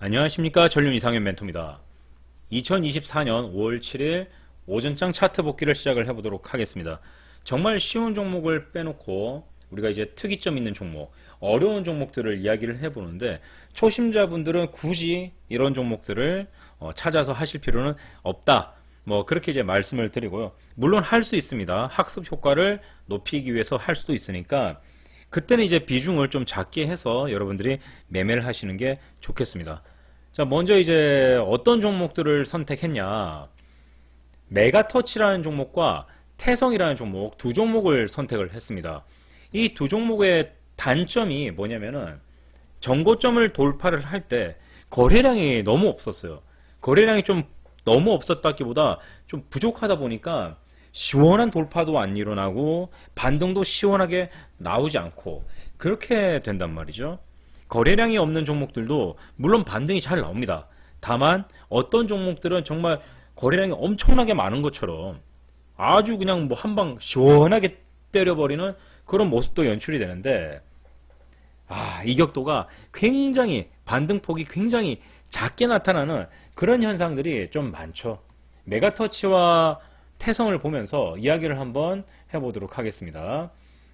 안녕하십니까. 전륜 이상현 멘토입니다. 2024년 5월 7일 오전장 차트 복귀를 시작을 해보도록 하겠습니다. 정말 쉬운 종목을 빼놓고 우리가 이제 특이점 있는 종목, 어려운 종목들을 이야기를 해보는데 초심자분들은 굳이 이런 종목들을 찾아서 하실 필요는 없다. 뭐 그렇게 이제 말씀을 드리고요. 물론 할 수 있습니다. 학습 효과를 높이기 위해서 할 수도 있으니까 그때는 이제 비중을 좀 작게 해서 여러분들이 매매를 하시는 게 좋겠습니다. 자, 먼저 이제 어떤 종목들을 선택했냐. 메가터치라는 종목과 태성이라는 종목, 두 종목을 선택을 했습니다. 이 두 종목의 단점이 뭐냐면은 정고점을 돌파를 할 때 거래량이 너무 없었어요. 거래량이 좀 너무 없었다기보다 좀 부족하다 보니까 시원한 돌파도 안 일어나고 반등도 시원하게 나오지 않고 그렇게 된단 말이죠. 거래량이 없는 종목들도 물론 반등이 잘 나옵니다. 다만 어떤 종목들은 정말 거래량이 엄청나게 많은 것처럼 아주 그냥 뭐 한 방 시원하게 때려버리는 그런 모습도 연출이 되는데 이격도가 굉장히 반등폭이 굉장히 작게 나타나는 그런 현상들이 좀 많죠. 메가터치와 태성을 보면서 이야기를 한번 해보도록 하겠습니다.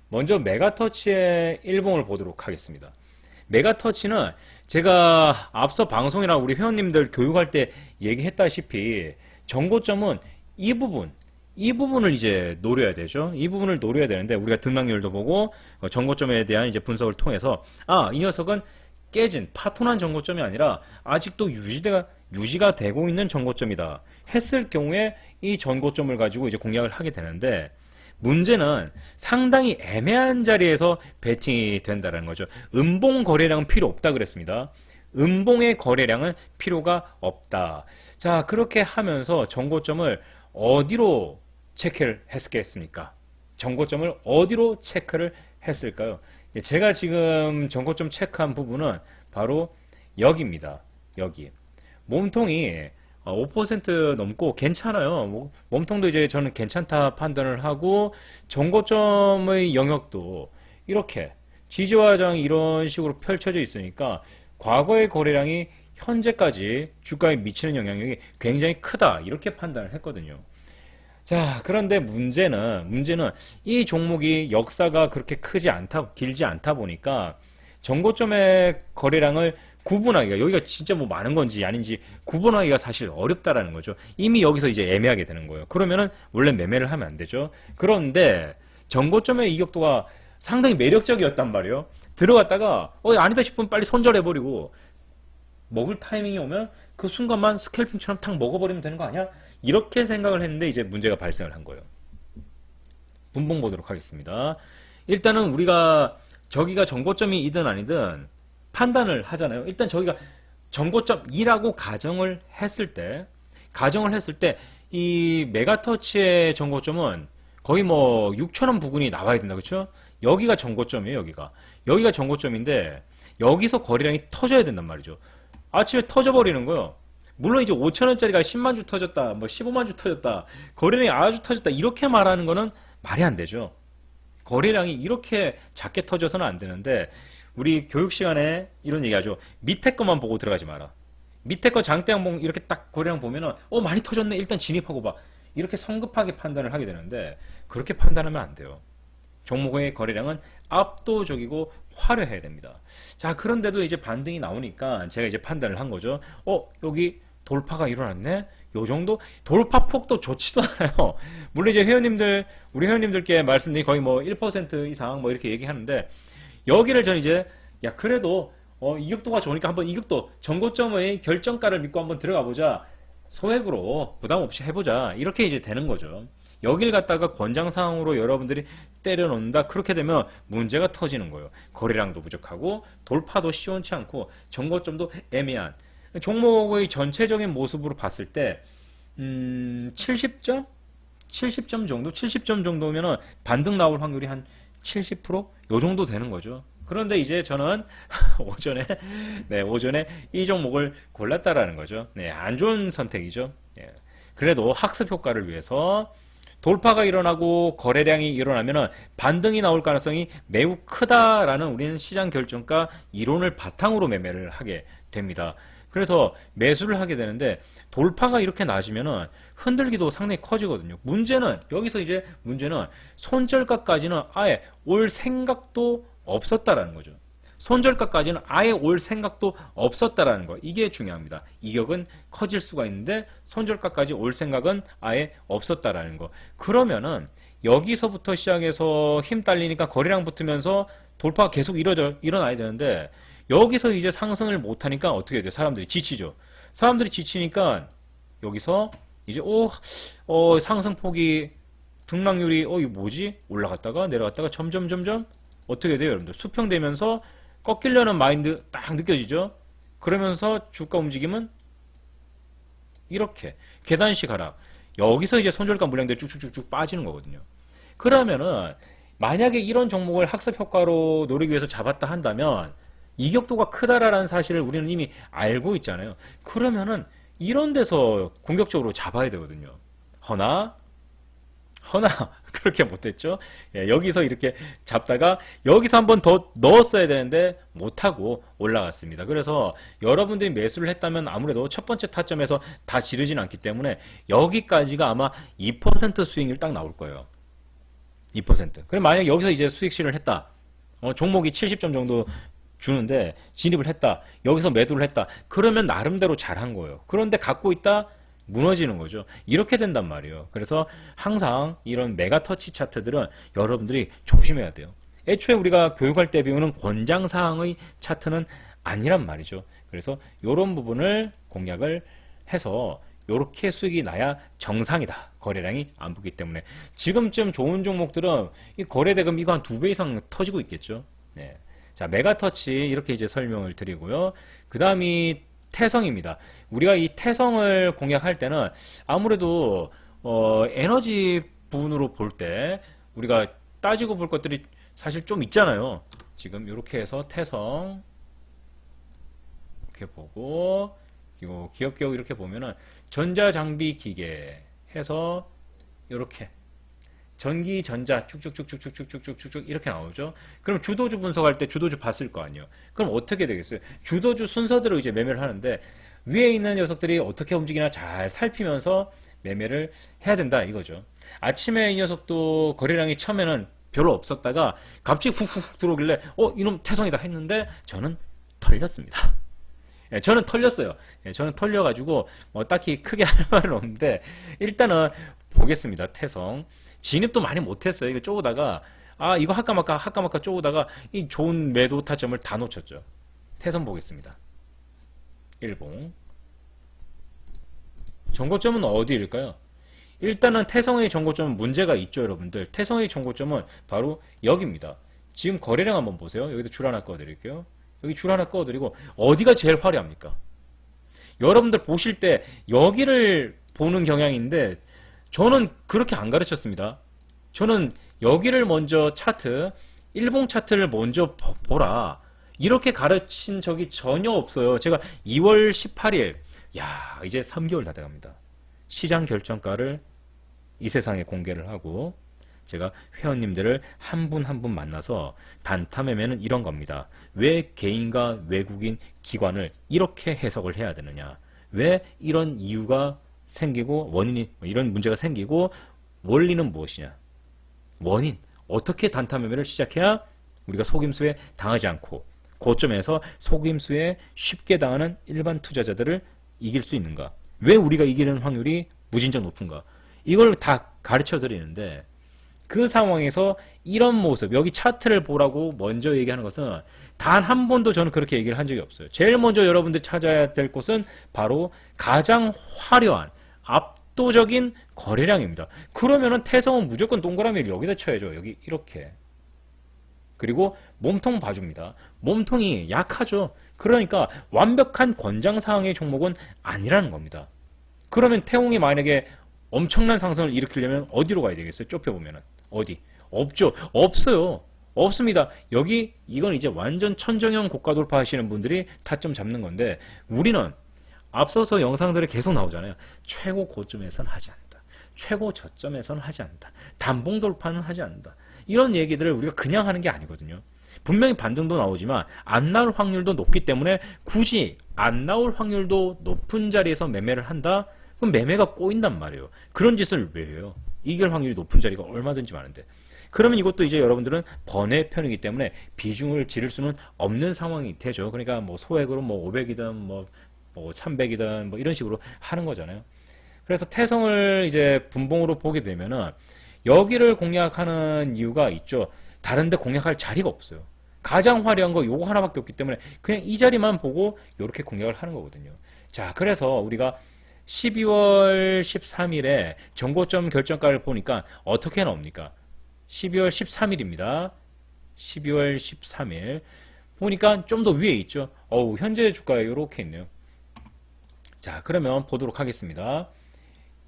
먼저 메가터치의 일봉을 보도록 하겠습니다. 메가터치는 제가 앞서 방송이나 우리 회원님들 교육할 때 얘기했다시피 정고점은 이 부분을 이제 노려야 되죠. 이 부분을 노려야 되는데 우리가 등락률도 보고 정고점에 대한 이제 분석을 통해서 이 녀석은 깨진 파토난 정고점이 아니라 아직도 유지가 되고 있는 정고점이다 했을 경우에 이 정고점을 가지고 이제 공략을 하게 되는데 문제는 상당히 애매한 자리에서 베팅이 된다는 거죠. 음봉 거래량은 필요 없다 그랬습니다. 음봉의 거래량은 필요가 없다. 자, 그렇게 하면서 정고점을 어디로 체크를 했겠습니까? 정고점을 어디로 체크를 했을까요? 제가 지금 정고점 체크한 부분은 바로 여기입니다. 여기. 몸통이 5% 넘고 괜찮아요. 몸통도 이제 저는 괜찮다 판단을 하고 정고점의 영역도 이렇게 지지화장이 이런 식으로 펼쳐져 있으니까 과거의 거래량이 현재까지 주가에 미치는 영향력이 굉장히 크다 이렇게 판단을 했거든요. 자, 그런데 문제는 이 종목이 역사가 그렇게 길지 않다 보니까 정고점의 거래량을 구분하기가 여기가 진짜 뭐 많은 건지 아닌지 구분하기가 사실 어렵다라는 거죠. 이미 여기서 이제 애매하게 되는 거예요. 그러면은 원래 매매를 하면 안 되죠. 그런데 정고점의 이격도가 상당히 매력적이었단 말이에요. 들어갔다가 아니다 싶으면 빨리 손절해버리고 먹을 타이밍이 오면 그 순간만 스캘핑처럼 탁 먹어버리면 되는 거 아니야? 이렇게 생각을 했는데 이제 문제가 발생을 한 거예요. 분봉 보도록 하겠습니다. 일단은 우리가 저기가 정고점이든 아니든 판단을 하잖아요. 일단 저기가 정고점 2라고 가정을 했을 때 이 메가터치의 정고점은 거의 뭐 6,000원 부근이 나와야 된다. 그렇죠? 여기가 정고점이에요. 여기가 정고점인데 여기서 거래량이 터져야 된단 말이죠. 아침에 터져버리는 거예요. 물론 이제 5,000원짜리가 10만 주 터졌다, 뭐 15만 주 터졌다, 거래량이 아주 터졌다 이렇게 말하는 거는 말이 안 되죠. 거래량이 이렇게 작게 터져서는 안 되는데 우리 교육 시간에 이런 얘기하죠. 밑에 것만 보고 들어가지 마라. 밑에 거 장대양봉 이렇게 딱 거래량 보면은 많이 터졌네 일단 진입하고 봐. 이렇게 성급하게 판단을 하게 되는데 그렇게 판단하면 안 돼요. 종목의 거래량은 압도적이고 화려해야 됩니다. 자, 그런데도 이제 반등이 나오니까 제가 이제 판단을 한 거죠. 여기 돌파가 일어났네? 요 정도? 돌파 폭도 좋지도 않아요. 물론 이제 우리 회원님들께 말씀드린 거의 뭐 1% 이상 뭐 이렇게 얘기하는데 여기를 전 이제 그래도 이격도가 좋으니까 한번 이격도 정고점의 결정가를 믿고 한번 들어가 보자. 소액으로 부담 없이 해보자. 이렇게 이제 되는 거죠. 여길 갖다가 권장사항으로 여러분들이 때려놓는다. 그렇게 되면 문제가 터지는 거예요. 거래량도 부족하고 돌파도 시원치 않고 정고점도 애매한 종목의 전체적인 모습으로 봤을 때 70점? 70점 정도? 70점 정도면은 반등 나올 확률이 한 70%? 요 정도 되는 거죠. 그런데 이제 저는 오전에 이 종목을 골랐다라는 거죠. 안 좋은 선택이죠. 그래도 학습 효과를 위해서 돌파가 일어나고 거래량이 일어나면 반등이 나올 가능성이 매우 크다라는 우리는 시장 결정가 이론을 바탕으로 매매를 하게 됩니다. 그래서 매수를 하게 되는데 돌파가 이렇게 낮으면은 흔들기도 상당히 커지거든요. 문제는 여기서 이제 문제는 손절가까지는 아예 올 생각도 없었다라는 거죠. 손절가까지는 아예 올 생각도 없었다라는 거. 이게 중요합니다. 이격은 커질 수가 있는데 손절가까지 올 생각은 아예 없었다라는 거. 그러면은 여기서부터 시작해서 힘 딸리니까 거래량 붙으면서 돌파가 계속 일어나야 되는데 여기서 이제 상승을 못하니까 어떻게 돼요? 사람들이 지치죠. 사람들이 지치니까 여기서 이제 상승폭이 등락률이 이거 뭐지? 올라갔다가 내려갔다가 점점 어떻게 돼요? 여러분들 수평되면서 꺾이려는 마인드 딱 느껴지죠? 그러면서 주가 움직임은 이렇게 계단식 하락. 여기서 이제 손절가 물량들이 쭉쭉쭉쭉 빠지는 거거든요. 그러면은 만약에 이런 종목을 학습 효과로 노리기 위해서 잡았다 한다면 이격도가 크다라는 사실을 우리는 이미 알고 있잖아요. 그러면은 이런 데서 공격적으로 잡아야 되거든요. 허나 그렇게 못했죠. 예, 여기서 이렇게 잡다가 여기서 한번 더 넣었어야 되는데 못하고 올라갔습니다. 그래서 여러분들이 매수를 했다면 아무래도 첫 번째 타점에서 다 지르진 않기 때문에 여기까지가 아마 2% 수익률 딱 나올 거예요. 2%. 그럼 만약 여기서 이제 수익 실현을 했다. 종목이 70점 정도 주는데 진입을 했다. 여기서 매도를 했다. 그러면 나름대로 잘한 거예요. 그런데 갖고 있다? 무너지는 거죠. 이렇게 된단 말이에요. 그래서 항상 이런 메가터치 차트들은 여러분들이 조심해야 돼요. 애초에 우리가 교육할 때 배우는 권장사항의 차트는 아니란 말이죠. 그래서 이런 부분을 공략을 해서 이렇게 수익이 나야 정상이다. 거래량이 안 붙기 때문에 지금쯤 좋은 종목들은 이 거래대금 이거 한 2배 이상 터지고 있겠죠. 네. 자, 메가터치 이렇게 이제 설명을 드리고요. 그 다음이 태성입니다. 우리가 이 태성을 공략할 때는 아무래도 에너지 부분으로 볼 때 우리가 따지고 볼 것들이 사실 좀 있잖아요. 지금 이렇게 해서 태성 이렇게 보고 이거 기억기억 이렇게 보면은 전자장비 기계 해서 이렇게 전기, 전자 쭉쭉쭉쭉쭉쭉쭉쭉 이렇게 나오죠. 그럼 주도주 분석할 때 주도주 봤을 거 아니에요. 그럼 어떻게 되겠어요? 주도주 순서대로 이제 매매를 하는데 위에 있는 녀석들이 어떻게 움직이나 잘 살피면서 매매를 해야 된다 이거죠. 아침에 이 녀석도 거래량이 처음에는 별로 없었다가 갑자기 훅훅 들어오길래 이놈 태성이다 했는데 저는 털렸습니다. 예, 저는 털렸어요. 예, 저는 털려가지고 딱히 크게 할 말은 없는데 일단은 보겠습니다. 태성. 진입도 많이 못했어요. 이거 쪼우다가 이거 할까 말까 쪼우다가 이 좋은 매도 타점을 다 놓쳤죠. 태성 보겠습니다. 일봉 정고점은 어디일까요? 일단은 태성의 정고점은 문제가 있죠, 여러분들. 태성의 정고점은 바로 여기입니다. 지금 거래량 한번 보세요. 여기도 줄 하나 꺼드릴게요. 여기 줄 하나 꺼드리고 어디가 제일 화려합니까? 여러분들 보실 때 여기를 보는 경향인데 저는 그렇게 안 가르쳤습니다. 저는 여기를 먼저 차트, 일봉 차트를 먼저 보라. 이렇게 가르친 적이 전혀 없어요. 제가 2월 18일, 이제 3개월 다 돼갑니다. 시장 결정가를 이 세상에 공개를 하고 제가 회원님들을 한 분 한 분 만나서 단타 매매는 이런 겁니다. 왜 개인과 외국인 기관을 이렇게 해석을 해야 되느냐? 왜 이런 이유가 생기고 원인이 이런 문제가 생기고 원리는 무엇이냐? 원인 어떻게 단타 매매를 시작해야 우리가 속임수에 당하지 않고 고점에서 속임수에 쉽게 당하는 일반 투자자들을 이길 수 있는가? 왜 우리가 이기는 확률이 무진장 높은가? 이걸 다 가르쳐 드리는데 그 상황에서 이런 모습 여기 차트를 보라고 먼저 얘기하는 것은 단 한 번도 저는 그렇게 얘기를 한 적이 없어요. 제일 먼저 여러분들 찾아야 될 곳은 바로 가장 화려한 압도적인 거래량입니다. 그러면은 태성은 무조건 동그라미를 여기다 쳐야죠. 여기 이렇게. 그리고 몸통 봐줍니다. 몸통이 약하죠. 그러니까 완벽한 권장사항의 종목은 아니라는 겁니다. 그러면 태웅이 만약에 엄청난 상승을 일으키려면 어디로 가야 되겠어요? 좁혀보면은. 어디? 없죠. 없어요. 없습니다. 여기 이건 이제 완전 천정형 고가 돌파하시는 분들이 타점 잡는 건데 우리는 앞서서 영상들이 계속 나오잖아요. 최고 고점에선 하지 않는다. 최고 저점에선 하지 않는다. 단봉 돌파는 하지 않는다. 이런 얘기들을 우리가 그냥 하는 게 아니거든요. 분명히 반등도 나오지만 안 나올 확률도 높기 때문에 굳이 안 나올 확률도 높은 자리에서 매매를 한다? 그럼 매매가 꼬인단 말이에요. 그런 짓을 왜 해요? 이길 확률이 높은 자리가 얼마든지 많은데. 그러면 이것도 이제 여러분들은 번외편이기 때문에 비중을 지를 수는 없는 상황이 되죠. 그러니까 뭐 소액으로 뭐 500이든 뭐 300이든 뭐 이런 식으로 하는 거잖아요. 그래서 태성을 이제 분봉으로 보게 되면은 여기를 공략하는 이유가 있죠. 다른 데 공략할 자리가 없어요. 가장 화려한 거 요거 하나밖에 없기 때문에 그냥 이 자리만 보고 이렇게 공략을 하는 거거든요. 자, 그래서 우리가 12월 13일에 정고점 결정가를 보니까 어떻게 나옵니까? 12월 13일입니다. 12월 13일 보니까 좀 더 위에 있죠. 현재 주가에 이렇게 있네요. 자, 그러면 보도록 하겠습니다.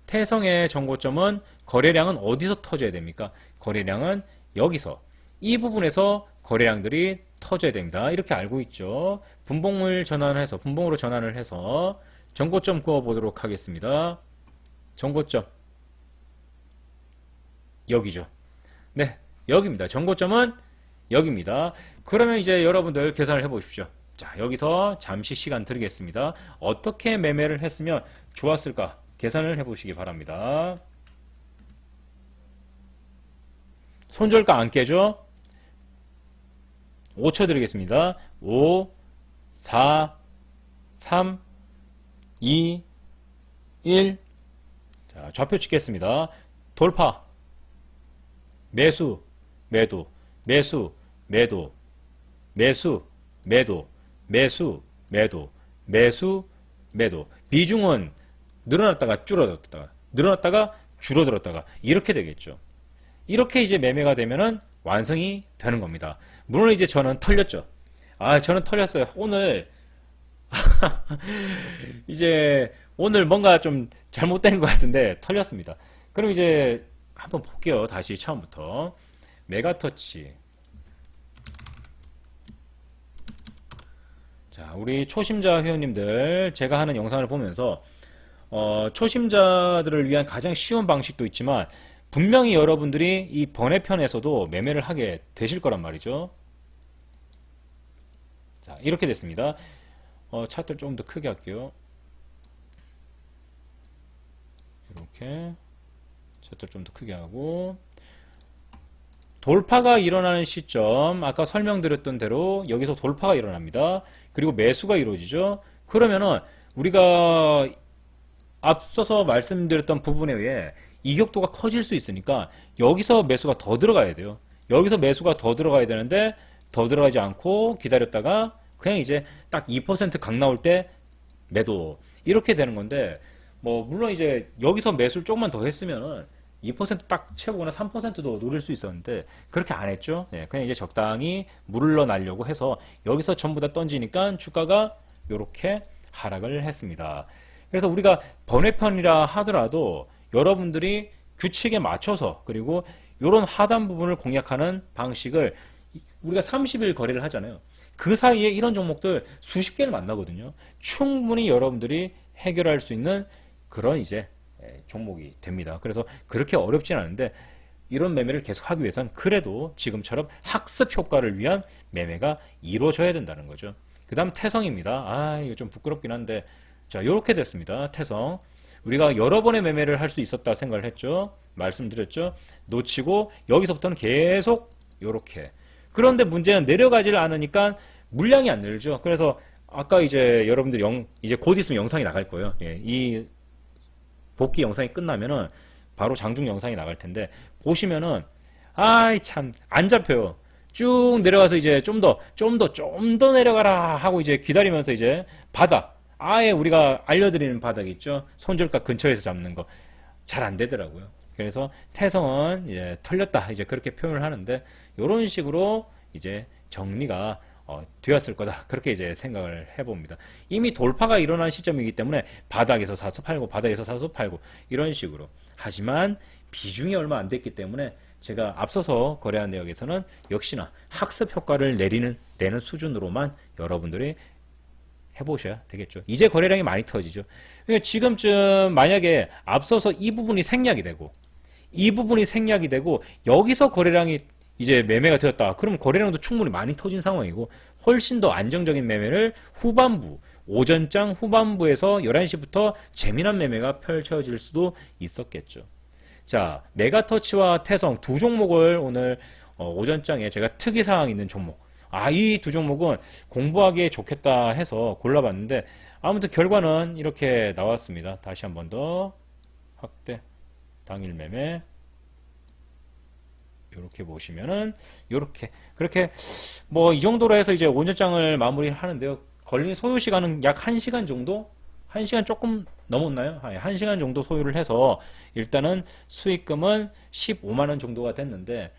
태성의 정고점은 거래량은 어디서 터져야 됩니까? 거래량은 여기서 이 부분에서 거래량들이 터져야 됩니다. 이렇게 알고 있죠. 분봉을 전환해서 분봉으로 전환을 해서 정고점 그어 보도록 하겠습니다. 정고점 여기죠. 네, 여기입니다. 정고점은 여기입니다. 그러면 이제 여러분들 계산을 해보십시오. 자, 여기서 잠시 시간 드리겠습니다. 어떻게 매매를 했으면 좋았을까? 계산을 해보시기 바랍니다. 손절가 안 깨죠? 5초 드리겠습니다. 5, 4, 3, 2, 1. 자, 좌표 찍겠습니다. 돌파. 매수, 매도, 매수, 매도, 매수, 매도, 매수, 매도, 매수, 매도. 비중은 늘어났다가 줄어들었다가, 늘어났다가 줄어들었다가, 이렇게 되겠죠. 이렇게 이제 매매가 되면은 완성이 되는 겁니다. 물론 이제 저는 털렸죠. 저는 털렸어요. 오늘, 이제, 오늘 뭔가 좀 잘못된 것 같은데, 털렸습니다. 그럼 이제, 한번 볼게요. 다시 처음부터. 메가터치. 자, 우리 초심자 회원님들, 제가 하는 영상을 보면서, 초심자들을 위한 가장 쉬운 방식도 있지만, 분명히 여러분들이 이 번외편에서도 매매를 하게 되실 거란 말이죠. 자, 이렇게 됐습니다. 차트를 조금 더 크게 할게요. 이렇게. 차트를 좀 더 크게 하고. 돌파가 일어나는 시점, 아까 설명드렸던 대로 여기서 돌파가 일어납니다. 그리고 매수가 이루어지죠. 그러면은 우리가 앞서서 말씀드렸던 부분에 의해 이격도가 커질 수 있으니까 여기서 매수가 더 들어가야 돼요. 여기서 매수가 더 들어가야 되는데 더 들어가지 않고 기다렸다가 그냥 이제 딱 2% 각 나올 때 매도 이렇게 되는 건데 뭐 물론 이제 여기서 매수를 조금만 더 했으면은 2%딱 채우거나 3%도 노릴 수 있었는데 그렇게 안 했죠. 네, 그냥 이제 적당히 물러나려고 해서 여기서 전부 다 던지니까 주가가 이렇게 하락을 했습니다. 그래서 우리가 번외편이라 하더라도 여러분들이 규칙에 맞춰서 그리고 이런 하단 부분을 공략하는 방식을 우리가 30일 거래를 하잖아요. 그 사이에 이런 종목들 수십 개를 만나거든요. 충분히 여러분들이 해결할 수 있는 그런 이제 종목이 됩니다. 그래서 그렇게 어렵진 않은데 이런 매매를 계속 하기 위해서는 그래도 지금처럼 학습 효과를 위한 매매가 이루어져야 된다는 거죠. 그 다음 태성입니다. 이거 좀 부끄럽긴 한데 자, 요렇게 됐습니다. 태성. 우리가 여러 번의 매매를 할 수 있었다 생각을 했죠. 말씀드렸죠. 놓치고 여기서부터는 계속 요렇게. 그런데 문제는 내려가지를 않으니까 물량이 안 늘죠. 그래서 아까 이제 여러분들 이제 곧 있으면 영상이 나갈 거예요. 이 복귀 영상이 끝나면은 바로 장중 영상이 나갈 텐데 보시면은 참 안 잡혀요. 쭉 내려가서 이제 좀 더 내려가라 하고 이제 기다리면서 이제 바닥 아예 우리가 알려드리는 바닥 있죠. 손절가 근처에서 잡는 거 잘 안 되더라고요. 그래서 태성은 이제 털렸다 이제 그렇게 표현을 하는데 이런 식으로 이제 정리가 되었을 거다 그렇게 이제 생각을 해봅니다. 이미 돌파가 일어난 시점이기 때문에 바닥에서 사서 팔고 바닥에서 사서 팔고 이런 식으로 하지만 비중이 얼마 안 됐기 때문에 제가 앞서서 거래한 내역에서는 역시나 학습 효과를 내는 수준으로만 여러분들이 해보셔야 되겠죠. 이제 거래량이 많이 터지죠. 그러니까 지금쯤 만약에 앞서서 이 부분이 생략이 되고 여기서 거래량이 이제 매매가 되었다. 그럼 거래량도 충분히 많이 터진 상황이고 훨씬 더 안정적인 매매를 후반부, 오전장 후반부에서 11시부터 재미난 매매가 펼쳐질 수도 있었겠죠. 자, 메가터치와 태성 두 종목을 오늘 오전장에 제가 특이사항 있는 종목, 이 두 종목은 공부하기에 좋겠다 해서 골라봤는데 아무튼 결과는 이렇게 나왔습니다. 다시 한 번 더 확대 당일 매매 이렇게 보시면은 이렇게 그렇게 뭐 이 정도로 해서 이제 오전장을 마무리하는데요. 걸린 소요 시간은 약 1시간 정도? 1시간 조금 넘었나요? 1시간 정도 소요를 해서 일단은 수익금은 15만 원 정도가 됐는데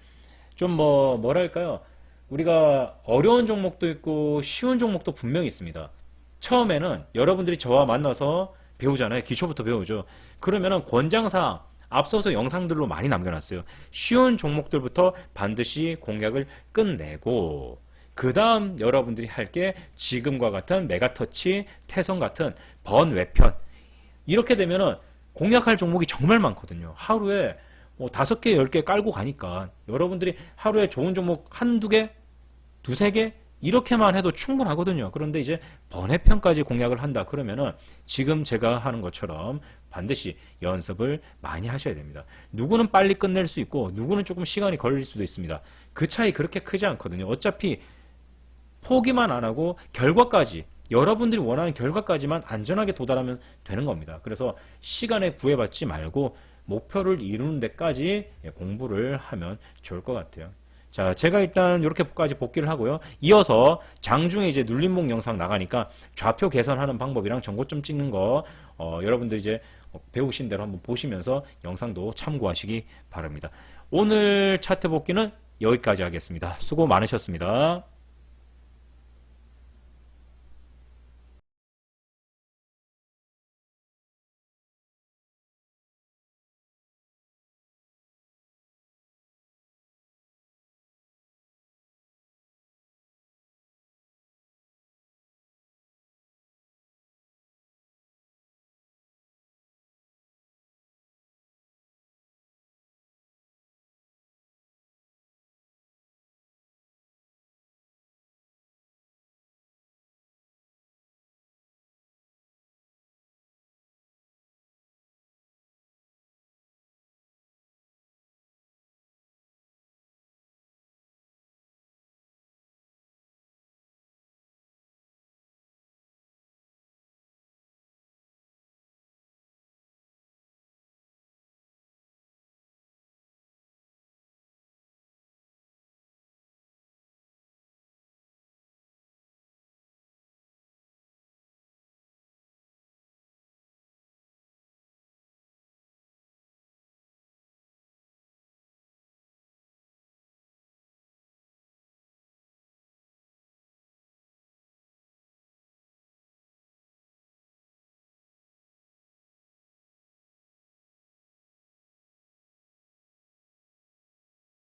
좀 뭐랄까요? 우리가 어려운 종목도 있고 쉬운 종목도 분명히 있습니다. 처음에는 여러분들이 저와 만나서 배우잖아요. 기초부터 배우죠. 그러면은 권장사항 앞서서 영상들로 많이 남겨놨어요. 쉬운 종목들부터 반드시 공략을 끝내고 그 다음 여러분들이 할 게 지금과 같은 메가터치, 태성 같은 번외편 이렇게 되면은 공략할 종목이 정말 많거든요. 하루에 뭐 5개, 10개 깔고 가니까 여러분들이 하루에 좋은 종목 한두 개, 두세 개 이렇게만 해도 충분하거든요. 그런데 이제 번외편까지 공략을 한다 그러면은 지금 제가 하는 것처럼 반드시 연습을 많이 하셔야 됩니다. 누구는 빨리 끝낼 수 있고 누구는 조금 시간이 걸릴 수도 있습니다. 그 차이 그렇게 크지 않거든요. 어차피 포기만 안 하고 결과까지 여러분들이 원하는 결과까지만 안전하게 도달하면 되는 겁니다. 그래서 시간에 구애받지 말고 목표를 이루는 데까지 공부를 하면 좋을 것 같아요. 자, 제가 일단 이렇게까지 복귀를 하고요. 이어서 장중에 이제 눌림목 영상 나가니까 좌표 개선하는 방법이랑 전고점 찍는 거 여러분들 이제 배우신 대로 한번 보시면서 영상도 참고하시기 바랍니다. 오늘 차트 복귀는 여기까지 하겠습니다. 수고 많으셨습니다.